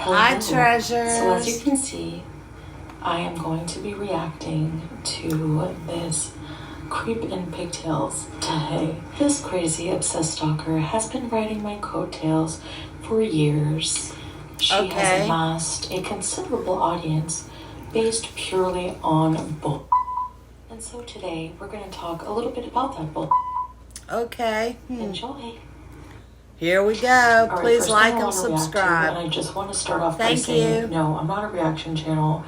Hi, treasures. So as you can see, I am going to be reacting to this creep in pigtails today. This crazy obsessed stalker has been riding my coattails for years. She has amassed a considerable audience based purely on bull. And so today we're going to talk a little bit about that bull. Okay. Enjoy. Here we go. All Please right, like and subscribe. and I just want to start off by saying, no, I'm not a reaction channel.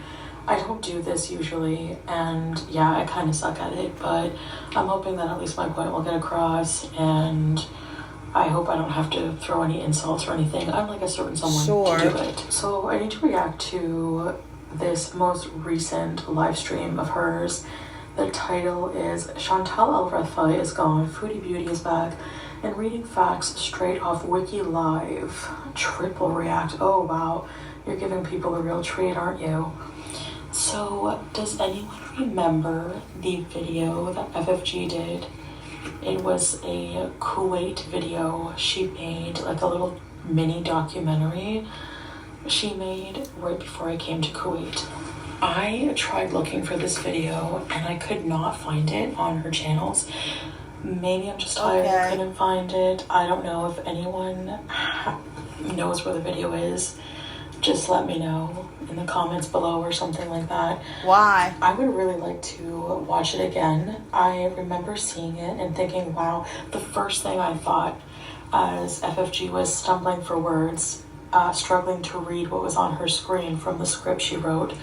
I don't do this usually, and yeah, I kind of suck at it, but I'm hoping that at least my point will get across, and I hope I don't have to throw any insults or anything. I'm like a certain someone to do it. So I need to react to this most recent live stream of hers. The title is Chantal El-Refai is gone, Foodie Beauty is back, and reading facts straight off Wiki Live. Triple react. Oh wow, you're giving people a real treat, aren't you? So does anyone remember the video that FFG did? It was a Kuwait video she made, like a little mini documentary she made right before I came to Kuwait. I tried looking for this video and I could not find it on her channels. Maybe I'm just tired and couldn't find it. I don't know if anyone knows where the video is. Just let me know in the comments below or something like that. Why? I would really like to watch it again. I remember seeing it and thinking, wow, the first thing I thought as FFG was stumbling for words, struggling to read what was on her screen from the script she wrote.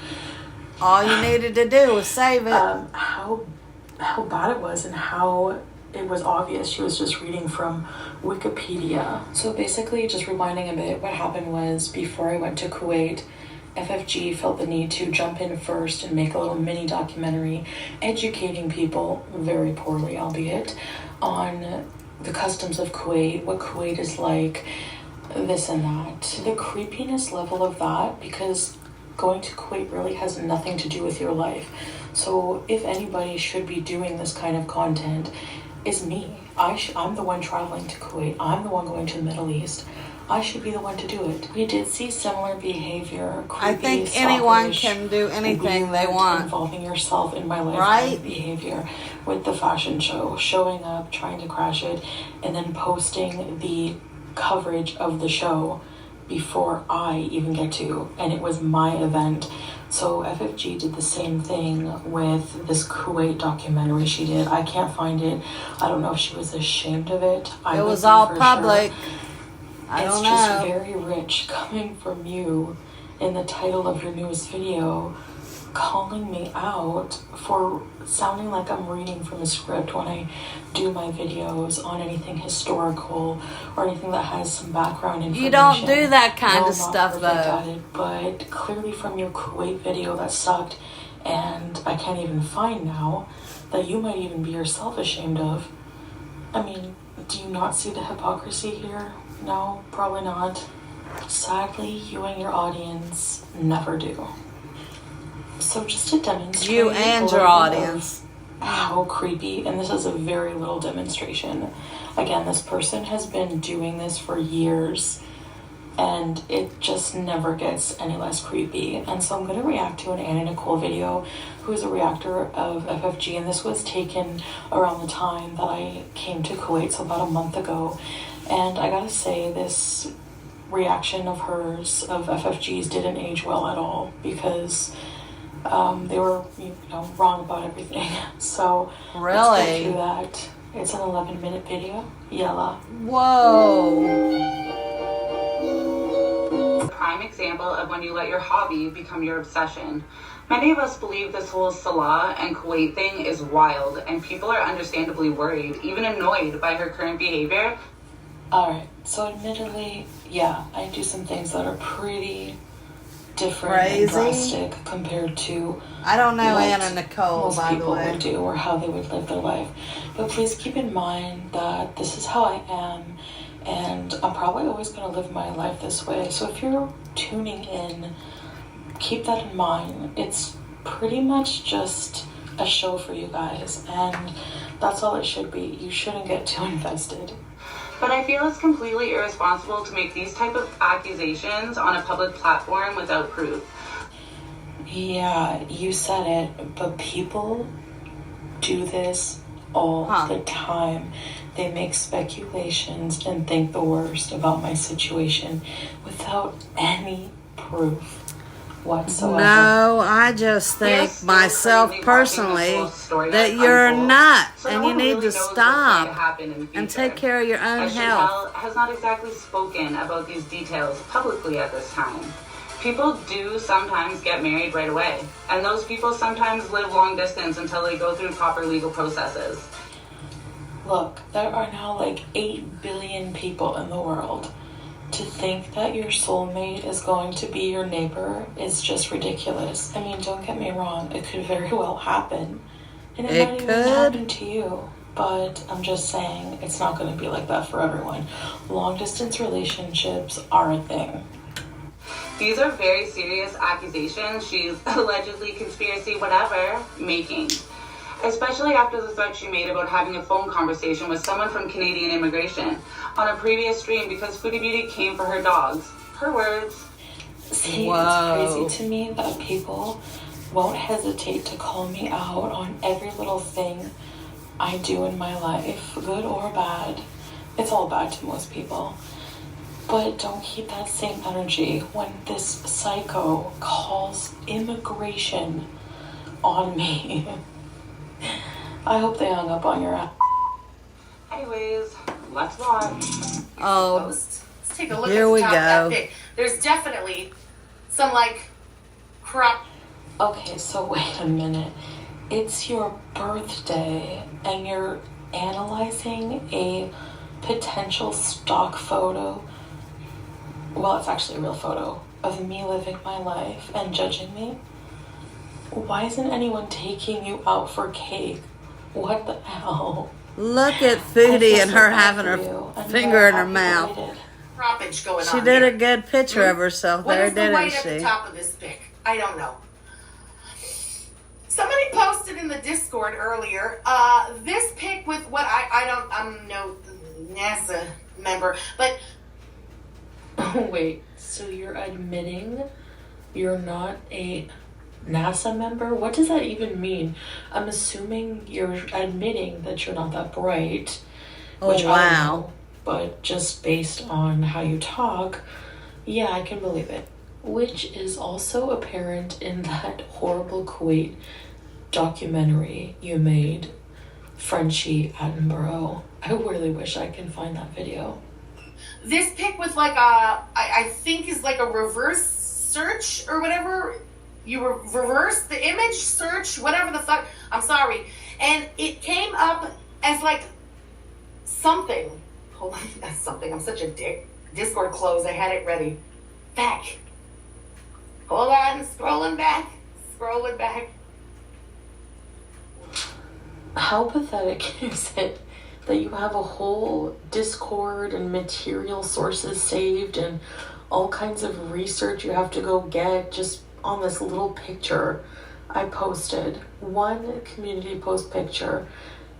All you needed to do was save it. How bad it was and how it was obvious she was just reading from Wikipedia. So basically, just rewinding a bit, what happened was before I went to Kuwait, FFG felt the need to jump in first and make a little mini documentary educating people, very poorly albeit, on the customs of Kuwait, what Kuwait is like, this and that. The creepiness level of that, because going to Kuwait really has nothing to do with your life. So if anybody should be doing this kind of content, is me. I'm the one traveling to Kuwait. I'm the one going to the Middle East. I should be the one to do it. We did see similar behavior. Creepy, I think anyone can do anything they want. Involving yourself in my life, right? Behavior with the fashion show, showing up, trying to crash it, and then posting the coverage of the show before I even get to, and it was my event. So FFG did the same thing with this Kuwait documentary she did. I can't find it. I don't know if she was ashamed of it. It was all public. Sure. I don't know. It's just very rich coming from you in the title of your newest video, calling me out for sounding like I'm reading from a script when I do my videos on anything historical or anything that has some background information. You don't do that kind of stuff though. But clearly from your Kuwait video that sucked, and I can't even find now, that you might even be yourself ashamed of. I mean, do you not see the hypocrisy here? No, probably not. Sadly, you and your audience never do. So just to demonstrate you and your audience how creepy, and this is a very little demonstration. Again, this person has been doing this for years and it just never gets any less creepy. And so I'm going to react to an Anna Nicole video, who is a reactor of FFG, and this was taken around the time that I came to Kuwait, so about a month ago. And I gotta say, this reaction of hers, of FFG's, didn't age well at all, because they were, wrong about everything. So really, let's go through that. It's an 11-minute video. Yalla. Whoa. Prime example of when you let your hobby become your obsession. Many of us believe this whole Salah and Kuwait thing is wild, and people are understandably worried, even annoyed by her current behavior. Alright, so admittedly, yeah, I do some things that are pretty different and drastic compared to I don't know Anna Nicole, most by the people way, would do, or how they would live their life. But please keep in mind that this is how I am, and I'm probably always going to live my life this way. So if you're tuning in, keep that in mind. It's pretty much just a show for you guys, and that's all it should be. You shouldn't get too invested. But I feel it's completely irresponsible to make these type of accusations on a public platform without proof. Yeah, you said it, but people do this all the time. They make speculations and think the worst about my situation without any proof whatsoever. No, I just think myself personally that you're a nut and you need to stop and take care of your own health. Chantel has not exactly spoken about these details publicly at this time. People do sometimes get married right away, and those people sometimes live long distance until they go through proper legal processes. Look, there are now like 8 billion people in the world. To think that your soulmate is going to be your neighbor is just ridiculous. I mean, don't get me wrong, it could very well happen. And it might even happen to you. But I'm just saying, it's not going to be like that for everyone. Long distance relationships are a thing. These are very serious accusations she's allegedly conspiracy whatever making. Especially after the threat she made about having a phone conversation with someone from Canadian Immigration on a previous stream because Foodie Beauty came for her dogs. Her words. See, it's crazy to me that people won't hesitate to call me out on every little thing I do in my life, good or bad. It's all bad to most people. But don't keep that same energy when this psycho calls immigration on me. I hope they hung up on your app. Anyways, let's watch. Oh, Let's take a look here at the we top of go. that pic. There's definitely some like crop. Okay, so wait a minute. It's your birthday and you're analyzing a potential stock photo. Well, it's actually a real photo of me living my life and judging me. Why isn't anyone taking you out for cake? What the hell? Look at Foodie and her having her finger in her mouth. Croppage going She on did here. a good picture of herself What there, is the didn't white at the she? top of this pic? I don't know. Somebody posted in the Discord earlier, this pic with what I'm no NASA member, but Wait, so you're admitting you're not a NASA member? What does that even mean? I'm assuming you're admitting that you're not that bright. Oh, which I don't wow. know, but just based on how you talk, yeah, I can believe it. Which is also apparent in that horrible Kuwait documentary you made, Frenchie Attenborough. I really wish I can find that video. this pic with like I think is like a reverse search or whatever. You reverse the image search, whatever the fuck. I'm sorry. And it came up as like something. Hold on, that's something. I'm such a dick. Discord closed. I had it ready. Back. Hold on. Scrolling back. Scrolling back. How pathetic is it that you have a whole Discord and material sources saved and all kinds of research you have to go get just on this little picture I posted? One community post picture,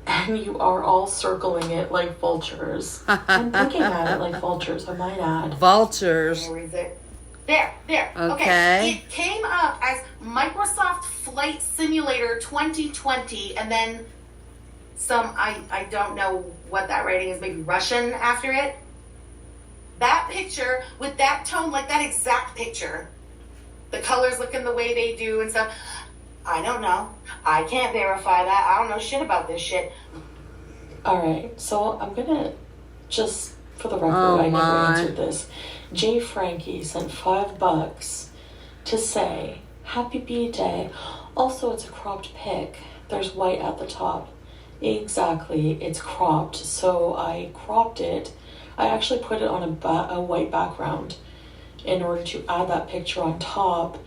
and you are all circling it like vultures. I'm looking at it like vultures, I might add. Vultures. Where is it? There. Okay. It came up as Microsoft Flight Simulator 2020, and then some, I don't know what that writing is, maybe Russian after it. That picture with that tone, like that exact picture, the colors looking the way they do and stuff. I don't know. I can't verify that. I don't know shit about this shit. Alright, so I'm gonna just, for the record, Oh I never my. answered this. Jay Frankie sent $5 to say, Happy B-Day. Also, it's a cropped pic. There's white at the top. Exactly, it's cropped. So I cropped it. I actually put it on a white background in order to add that picture on top.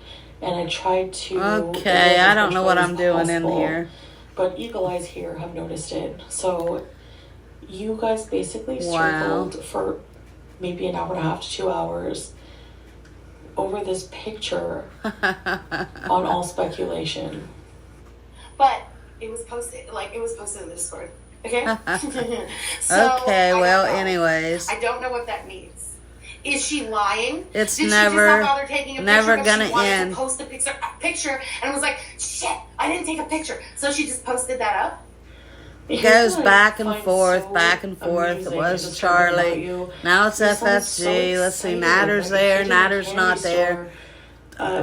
And I tried to... Okay, I don't know what I'm doing in here. But Eagle Eyes here have noticed it. So you guys basically Wow. circled for maybe an hour and a half to 2 hours over this picture on all speculation. But it was posted in the Discord. Okay? Okay, well, I don't know. anyways. I don't know what that means. Is she lying? It's Did never- she just not bother taking a never picture, but gonna she wanted end. to post a picture and was like, shit, I didn't take a picture. So she just posted that up? It Here's goes what I back and find forth, so back and forth. It amusing was and disturbing about Charlie. you. Now it's You sound so FFG. Let's see, excited, Natter's like there, you're in a Natter's candy not there. store,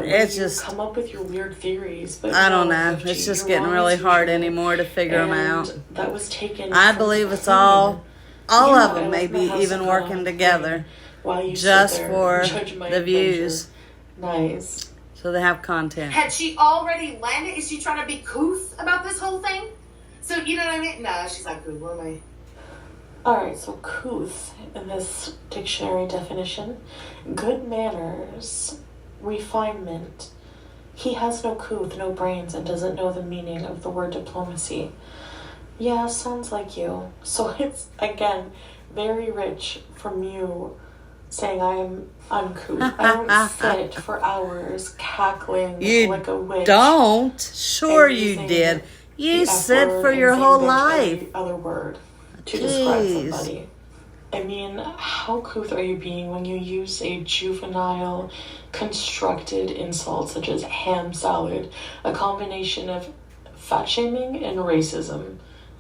when It's you just- come up with your weird theories, but I don't no, know. FFG, It's just you're getting wrong really as hard usual. anymore to figure them And out. that was taken. I from believe the it's all Yeah, of them I maybe left my house even and working got on the together plane while you just sit there for and judge my the views. adventure. Nice. So they have content. Had she already landed? Is she trying to be couth about this whole thing? So, you know what I mean? No, she's not couth. What am I? Alright, so couth in this dictionary definition: good manners, refinement. He has no couth, no brains, and doesn't know the meaning of the word diplomacy. Yeah, sounds like you. So it's, again, very rich from you saying I am uncouth. I don't sit for hours cackling You like a witch. Don't. Sure and you using did. You the F said word for and your saying whole bitch life. every other word to describe Jeez. somebody. I mean, how couth are you being when you use a juvenile, constructed insult such as ham salad, a combination of fat shaming and racism?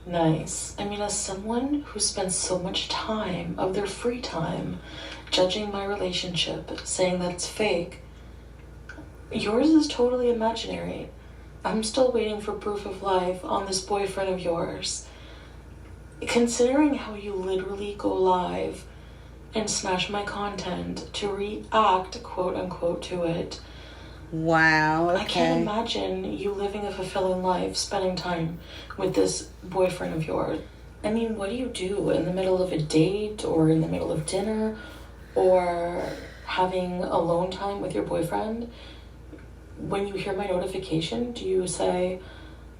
Nice. I mean, as someone who spends so much time of their free time judging my relationship, saying that it's fake, yours is totally imaginary. I'm still waiting for proof of life on this boyfriend of yours. Considering how you literally go live and smash my content to react, quote unquote, to it, Wow. I can't Okay. imagine you living a fulfilling life, spending time with this boyfriend of yours. I mean, what do you do in the middle of a date or in the middle of dinner or having alone time with your boyfriend? When you hear my notification, do you say,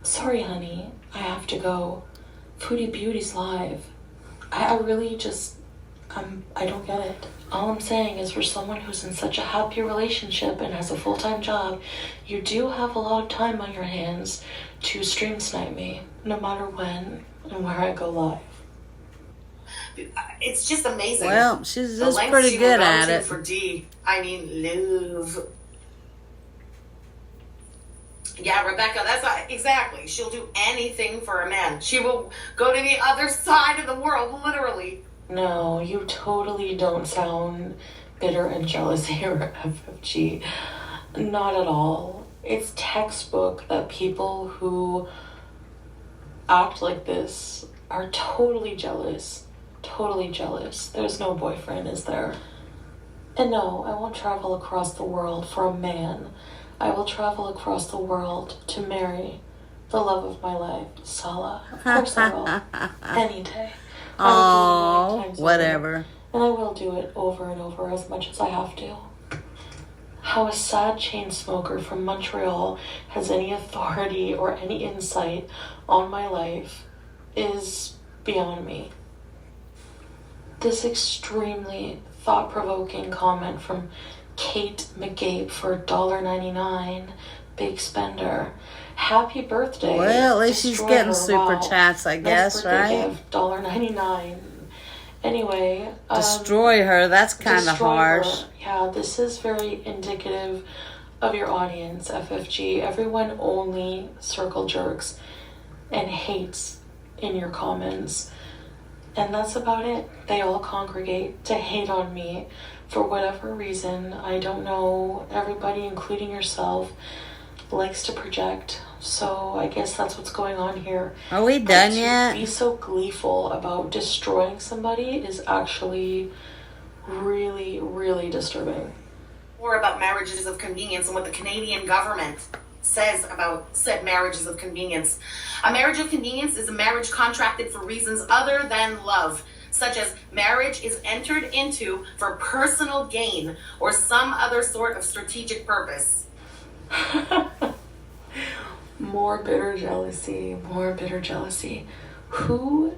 sorry, honey, I have to go. Foodie Beauty's live. I really just, I don't get it. All I'm saying is for someone who's in such a happy relationship and has a full-time job, you do have a lot of time on your hands to stream snipe me, no matter when and where I go live. It's just amazing. Well, she's The just lengths pretty she will good go at to it. For D, I mean, love. Yeah, Rebecca, that's exactly. She'll do anything for a man. She will go to the other side of the world, literally. No, you totally don't sound bitter and jealous here, FFG. Not at all. It's textbook that people who act like this are totally jealous. Totally jealous. There's no boyfriend, is there? And no, I won't travel across the world for a man. I will travel across the world to marry the love of my life, Salah. Of course I will. Any day. I would do it Oh, 9 times over. whatever. And I will do it over and over as much as I have to. How a sad chain smoker from Montreal has any authority or any insight on my life is beyond me. This extremely thought-provoking comment from Kate McGape for $1.99, big spender. Happy birthday. Well, at least she's Destroy getting her. super Wow. chats, I Nice guess, birthday right? gift, $1.99. Anyway, Destroy her. That's kind of destroy harsh. her. Yeah, this is very indicative of your audience, FFG. Everyone only circle jerks and hates in your comments. And that's about it. They all congregate to hate on me for whatever reason. I don't know. Everybody, including yourself, likes to project. So I guess that's what's going on here. Are we But done to yet? be so gleeful about destroying somebody is actually really, really disturbing. Or about marriages of convenience and what the Canadian government says about said marriages of convenience. A marriage of convenience is a marriage contracted for reasons other than love, such as marriage is entered into for personal gain or some other sort of strategic purpose. More bitter jealousy, more bitter jealousy. Who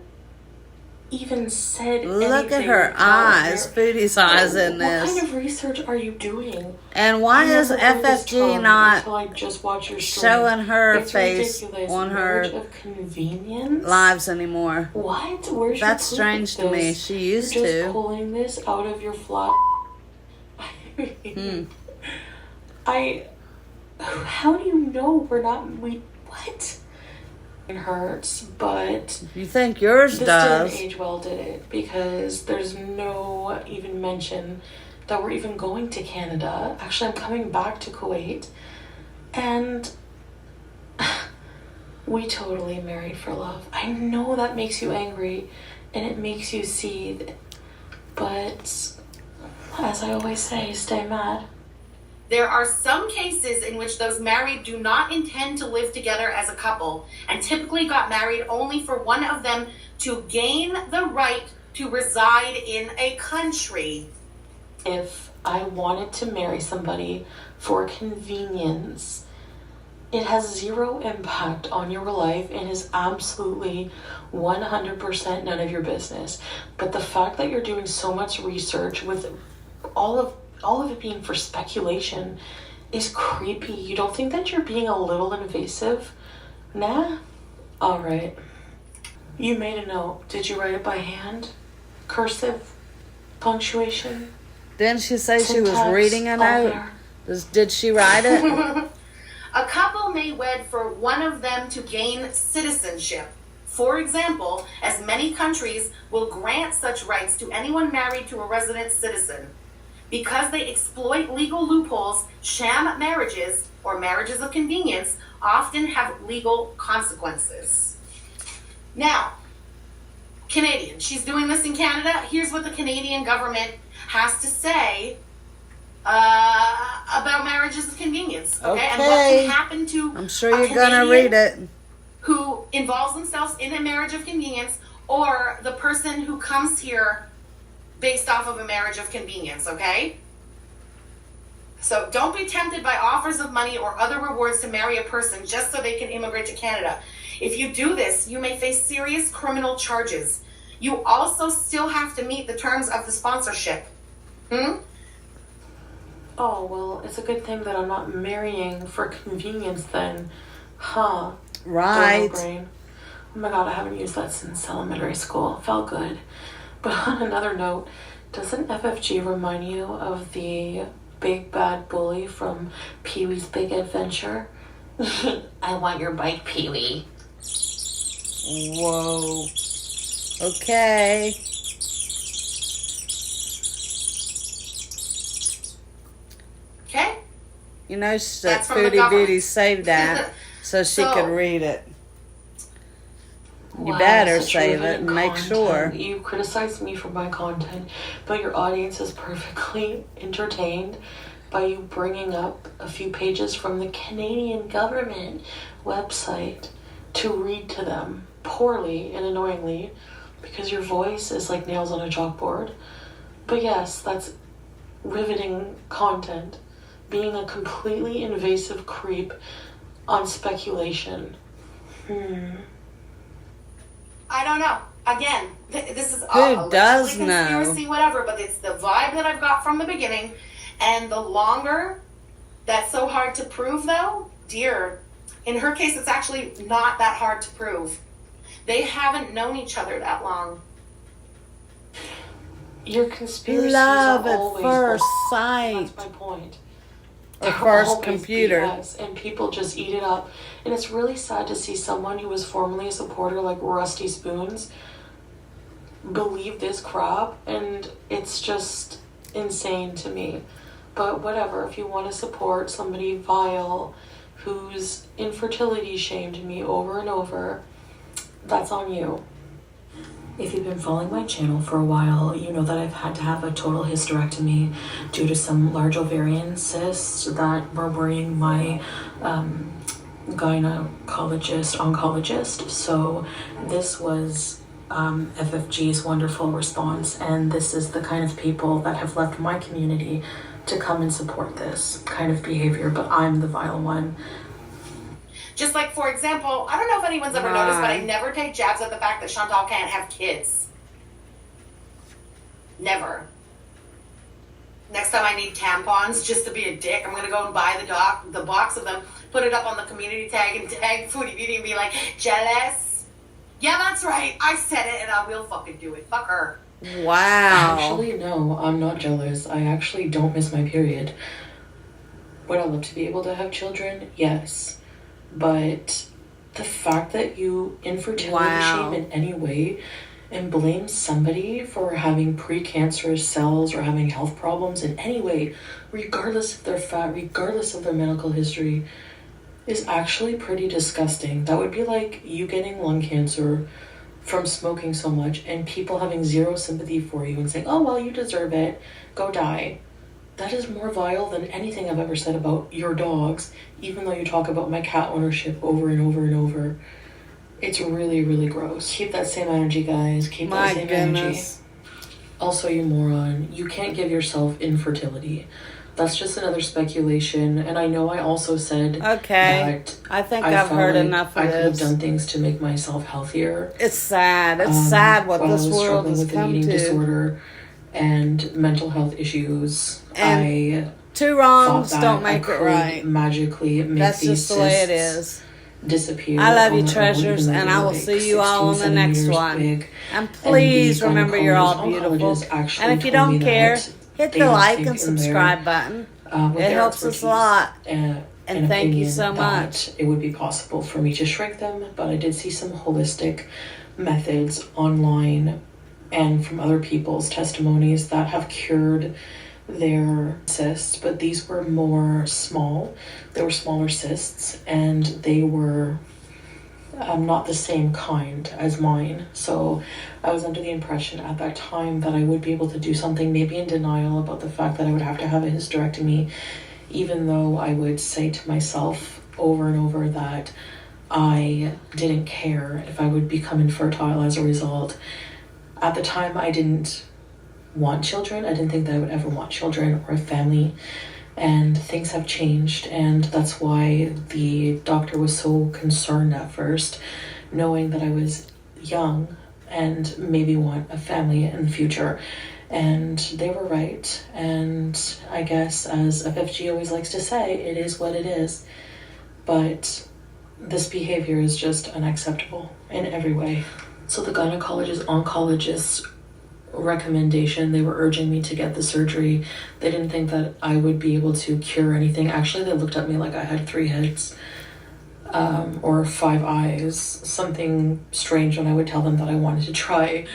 even said Look at anything her about eyes, your- Foodie's eyes in What this. kind of research are you doing? And why I is never heard this FFG term not until I just watched your stream. showing her It's face ridiculous. on Marriage her of convenience? lives anymore? What? Where's your That's proof strange of to me. this? She used You're just to. pulling this out of your flat. How do you know what? It hurts, but You think yours this does? didn't age well, did it? Because there's no even mention that we're even going to Canada. Actually, I'm coming back to Kuwait, and we totally married for love. I know that makes you angry, and it makes you seethe, but as I always say, stay mad. There are some cases in which those married do not intend to live together as a couple and typically got married only for one of them to gain the right to reside in a country. If I wanted to marry somebody for convenience, it has zero impact on your life and is absolutely 100% none of your business. But the fact that you're doing so much research with all of it being for speculation is creepy. You don't think that you're being a little invasive? Nah? Alright. You made a note. Did you write it by hand? Cursive? Punctuation? Didn't she say she was Syntax? reading a All note? there. Did she write it? A couple may wed for one of them to gain citizenship. For example, as many countries will grant such rights to anyone married to a resident citizen. Because they exploit legal loopholes, sham marriages, or marriages of convenience, often have legal consequences. Now, Canadian. She's doing this in Canada. Here's what the Canadian government has to say about marriages of convenience. Okay? And what can happen to I'm sure a you're gonna Canadian read it. who involves themselves in a marriage of convenience, or the person who comes here based off of a marriage of convenience, okay? So don't be tempted by offers of money or other rewards to marry a person just so they can immigrate to Canada. If you do this, you may face serious criminal charges. You also still have to meet the terms of the sponsorship. Oh, well, it's a good thing that I'm not marrying for convenience then. Huh. Right. Dodo brain. Oh my god, I haven't used that since elementary school. Felt good. But on another note, doesn't FFG remind you of the big bad bully from Pee-wee's Big Adventure? I want your bike, Pee-wee. Whoa. Okay. Okay? You know, That's from the Foodie government. Beauty saved that so she So- could read it. You Wow, better such save it riveting and make content. sure. You criticize me for my content, but your audience is perfectly entertained by you bringing up a few pages from the Canadian government website to read to them poorly and annoyingly because your voice is like nails on a chalkboard. But yes, that's riveting content. Being a completely invasive creep on speculation. I don't know. Again, this is Who does allegedly conspiracy, whatever, but it's the vibe that I've got from the beginning. And the longer that's so hard to prove, though, dear, in her case, it's actually not that hard to prove. They haven't known each other that long. Your conspiracies Love are at always first bull- sight. That's my point. Or They're first always computer. BS, and people just eat it up. And it's really sad to see someone who was formerly a supporter like Rusty Spoons believe this crap, and it's just insane to me. But whatever, if you want to support somebody vile whose infertility shamed me over and over, that's on you. If you've been following my channel for a while, you know that I've had to have a total hysterectomy due to some large ovarian cysts that were worrying my oncologist. So this was FFG's wonderful response, and this is the kind of people that have left my community to come and support this kind of behavior, but I'm the vile one. Just like, for example, I don't know if anyone's ever noticed, but I never take jabs at the fact that Chantal can't have kids. Never. Next time I need tampons, just to be a dick, I'm going to go and buy the box of them, put it up on the community tag and tag Foodie Beauty and be like, jealous? Yeah, that's right. I said it and I will fucking do it. Fuck her. Wow. Actually, no, I'm not jealous. I actually don't miss my period. Would I love to be able to have children? Yes. But the fact that you infertility shame in any way and blame somebody for having precancerous cells or having health problems in any way, regardless if they're fat, regardless of their medical history, is actually pretty disgusting. That would be like you getting lung cancer from smoking so much and people having zero sympathy for you and saying, oh, well, you deserve it, go die. That is more vile than anything I've ever said about your dogs, even though you talk about my cat ownership over and over and over. It's really, really gross. Keep that same energy, guys. Keep that same energy. Also, you moron, you can't give yourself infertility. That's just another speculation. And I know I also said that I think I've heard enough of I could have done things to make myself healthier. It's sad. It's sad what this world has come with an eating to. Disorder and mental health issues. And two wrongs don't make it right. Magically make That's these just the way it is. Disappear. I love you, treasures, and I will see you all on the next one. And please remember you're all beautiful. And if you don't care, hit the like and subscribe button. It helps us a lot. And thank you so much. It would be possible for me to shrink them, but I did see some holistic methods online and from other people's testimonies that have cured their cysts, but these were more small. They were smaller cysts, and they were not the same kind as mine. So I was under the impression at that time that I would be able to do something, maybe in denial about the fact that I would have to have a hysterectomy, even though I would say to myself over and over that I didn't care if I would become infertile as a result. At the time, I didn't want children. I didn't think that I would ever want children or a family, and things have changed, and that's why the doctor was so concerned at first, knowing that I was young and maybe want a family in the future. And they were right, and I guess, as FFG always likes to say, it is what it is. But this behavior is just unacceptable in every way. So the oncologist's recommendation, they were urging me to get the surgery. They didn't think that I would be able to cure anything. Actually, they looked at me like I had 3 heads or 5 eyes, something strange when I would tell them that I wanted to try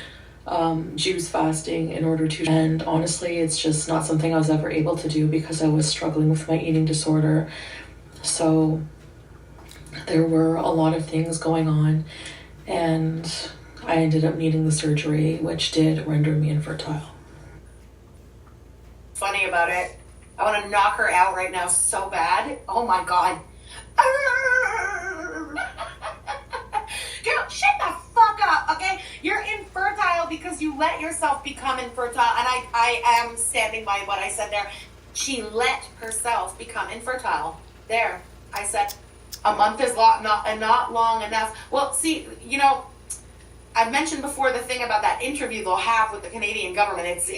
juice fasting in order to, and honestly, it's just not something I was ever able to do because I was struggling with my eating disorder. So there were a lot of things going on, and I ended up needing the surgery, which did render me infertile. Funny about it, I want to knock her out right now so bad. Oh my god. Girl, shut the fuck up, okay? You're infertile because you let yourself become infertile, and I am standing by what I said there. She let herself become infertile. There, I said a month is not long enough. Well, see, I've mentioned before the thing about that interview they'll have with the Canadian government. It's